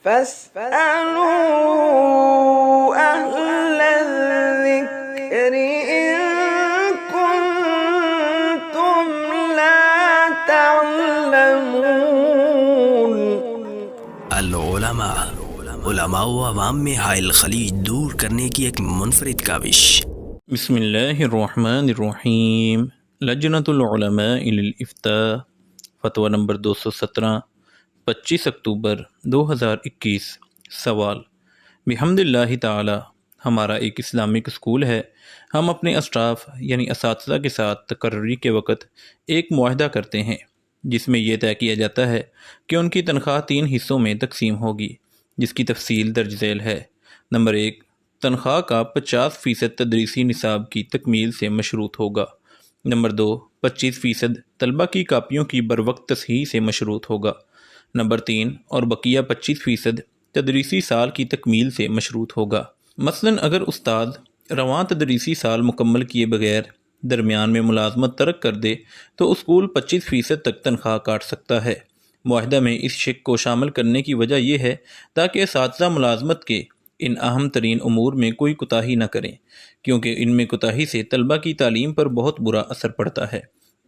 فاسألوا أهل الذكر إن كنتم لا تعلمون۔ علماء و عوام میں حائل خلیج دور کرنے کی ایک منفرد کاوش۔ بسم اللہ الرحمن الرحیم۔ لجنۃ العلماء للافتاء فتویٰ نمبر 217 25 اکتوبر 2021۔ سوال: بحمد اللہ تعالی ہمارا ایک اسلامک اسکول ہے۔ ہم اپنے اسٹاف یعنی اساتذہ کے ساتھ تقرری کے وقت ایک معاہدہ کرتے ہیں جس میں یہ طے کیا جاتا ہے کہ ان کی تنخواہ 3 حصوں میں تقسیم ہوگی، جس کی تفصیل درج ذیل ہے۔ نمبر 1، تنخواہ کا 50% تدریسی نصاب کی تکمیل سے مشروط ہوگا۔ نمبر 2، 25% طلبہ کی کاپیوں کی بروقت تصحیح سے مشروط ہوگا۔ نمبر 3 اور بقیہ 25% تدریسی سال کی تکمیل سے مشروط ہوگا۔ مثلاً اگر استاد رواں تدریسی سال مکمل کیے بغیر درمیان میں ملازمت ترک کر دے تو اسکول 25% تک تنخواہ کاٹ سکتا ہے۔ معاہدہ میں اس شق کو شامل کرنے کی وجہ یہ ہے تاکہ اساتذہ ملازمت کے ان اہم ترین امور میں کوئی کوتاہی نہ کریں، کیونکہ ان میں کوتاہی سے طلبہ کی تعلیم پر بہت برا اثر پڑتا ہے۔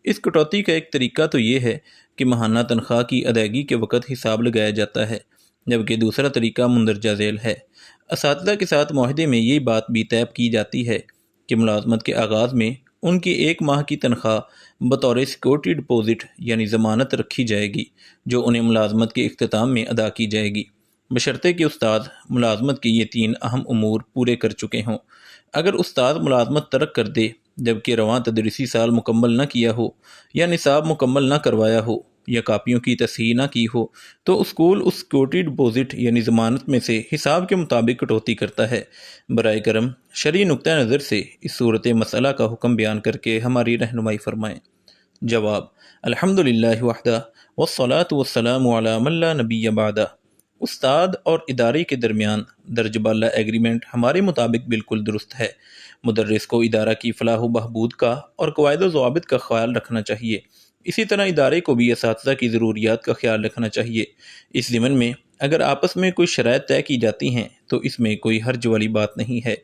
اس کٹوتی کا ایک طریقہ تو یہ ہے کہ ماہانہ تنخواہ کی ادائیگی کے وقت حساب لگایا جاتا ہے، جبکہ دوسرا طریقہ مندرجہ ذیل ہے۔ اساتذہ کے ساتھ معاہدے میں یہ بات بھی طے کی جاتی ہے کہ ملازمت کے آغاز میں ان کی 1 ماہ کی تنخواہ بطور سیکورٹی ڈپازٹ یعنی ضمانت رکھی جائے گی، جو انہیں ملازمت کے اختتام میں ادا کی جائے گی، بشرطے کہ استاد ملازمت کے یہ 3 اہم امور پورے کر چکے ہوں۔ اگر استاد ملازمت ترک کر دے جبکہ رواں تدریسی سال مکمل نہ کیا ہو، یا نصاب مکمل نہ کروایا ہو، یا کاپیوں کی تصحیح نہ کی ہو، تو اسکول اس سیکورٹی ڈپازٹ یعنی ضمانت میں سے حساب کے مطابق کٹوتی کرتا ہے۔ برائے کرم شرعی نقطہ نظر سے اس صورت مسئلہ کا حکم بیان کر کے ہماری رہنمائی فرمائیں۔ جواب: الحمدللہ وحدہ والصلاة والسلام علی من لا نبی بعدہ۔ استاد اور ادارے کے درمیان درج بالا ایگریمنٹ ہمارے مطابق بالکل درست ہے۔ مدرس کو ادارہ کی فلاح و بہبود کا اور قواعد و ضوابط کا خیال رکھنا چاہیے، اسی طرح ادارے کو بھی اساتذہ کی ضروریات کا خیال رکھنا چاہیے۔ اس ضمن میں اگر آپس میں کوئی شرائط طے کی جاتی ہیں تو اس میں کوئی حرج والی بات نہیں ہے۔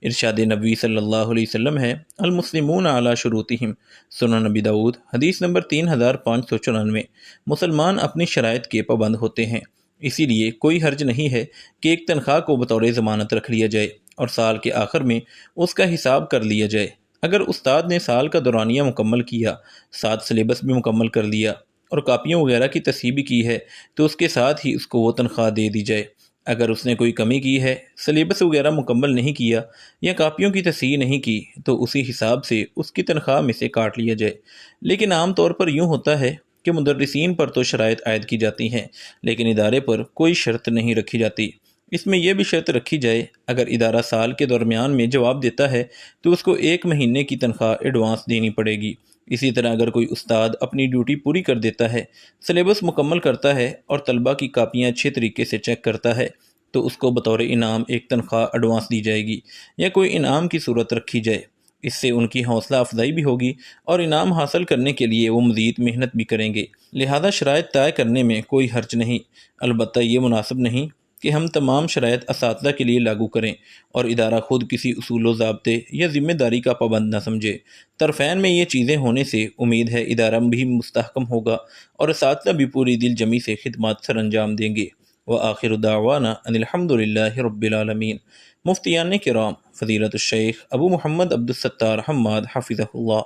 ارشاد نبوی صلی اللہ علیہ وسلم ہے: المسلمون علی شروطہم، سنن نبی داؤد حدیث نمبر 3594۔ مسلمان اپنی شرائط کے پابند ہوتے ہیں، اسی لیے کوئی حرج نہیں ہے کہ ایک تنخواہ کو بطور ضمانت رکھ لیا جائے اور سال کے آخر میں اس کا حساب کر لیا جائے۔ اگر استاد نے سال کا دورانیہ مکمل کیا، ساتھ سلیبس بھی مکمل کر لیا اور کاپیوں وغیرہ کی تصحیح بھی کی ہے تو اس کے ساتھ ہی اس کو وہ تنخواہ دے دی جائے۔ اگر اس نے کوئی کمی کی ہے، سلیبس وغیرہ مکمل نہیں کیا یا کاپیوں کی تصحیح نہیں کی، تو اسی حساب سے اس کی تنخواہ میں سے کاٹ لیا جائے۔ لیکن عام طور پر یوں ہوتا ہے کہ مدرسین پر تو شرائط عائد کی جاتی ہیں لیکن ادارے پر کوئی شرط نہیں رکھی جاتی۔ اس میں یہ بھی شرط رکھی جائے اگر ادارہ سال کے درمیان میں جواب دیتا ہے تو اس کو 1 مہینے کی تنخواہ ایڈوانس دینی پڑے گی۔ اسی طرح اگر کوئی استاد اپنی ڈیوٹی پوری کر دیتا ہے، سلیبس مکمل کرتا ہے اور طلبہ کی کاپیاں اچھے طریقے سے چیک کرتا ہے تو اس کو بطور انعام 1 تنخواہ ایڈوانس دی جائے گی یا کوئی انعام کی صورت رکھی جائے۔ اس سے ان کی حوصلہ افزائی بھی ہوگی اور انعام حاصل کرنے کے لیے وہ مزید محنت بھی کریں گے۔ لہذا شرائط طے کرنے میں کوئی حرج نہیں، البتہ یہ مناسب نہیں کہ ہم تمام شرائط اساتذہ کے لیے لاگو کریں اور ادارہ خود کسی اصول و ضابطے یا ذمہ داری کا پابند نہ سمجھے۔ طرفین میں یہ چیزیں ہونے سے امید ہے ادارہ بھی مستحکم ہوگا اور اساتذہ بھی پوری دل جمی سے خدمات سر انجام دیں گے۔ وآخر دعوانا ان الحمدللہ رب العالمین۔ مفتیان کرام فضیلت الشیخ ابو محمد عبدالستار حماد حفظہ اللہ،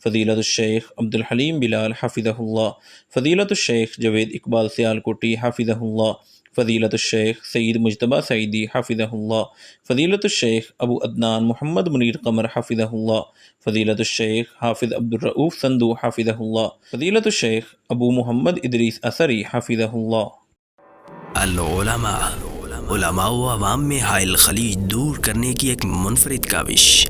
فضیلت الشیخ عبدالحلیم بلال حفظہ اللہ، فضیلت الشیخ جوید اقبال سیالکوٹی حفظہ اللہ، فضیلت الشیخ سعید مجتبیٰ سعیدی حفظہ اللہ، فضیلت الشیخ ابو عدنان محمد منیر قمر حفظہ اللہ، فضیلت الشیخ حافظ عبدالرؤوف سندو حفظہ اللہ، فضیلت الشیخ ابو محمد ادریس اثری حفظہ اللہ۔ علماء و عوام میں حائل خلیج دور کرنے کی ایک منفرد کاوش۔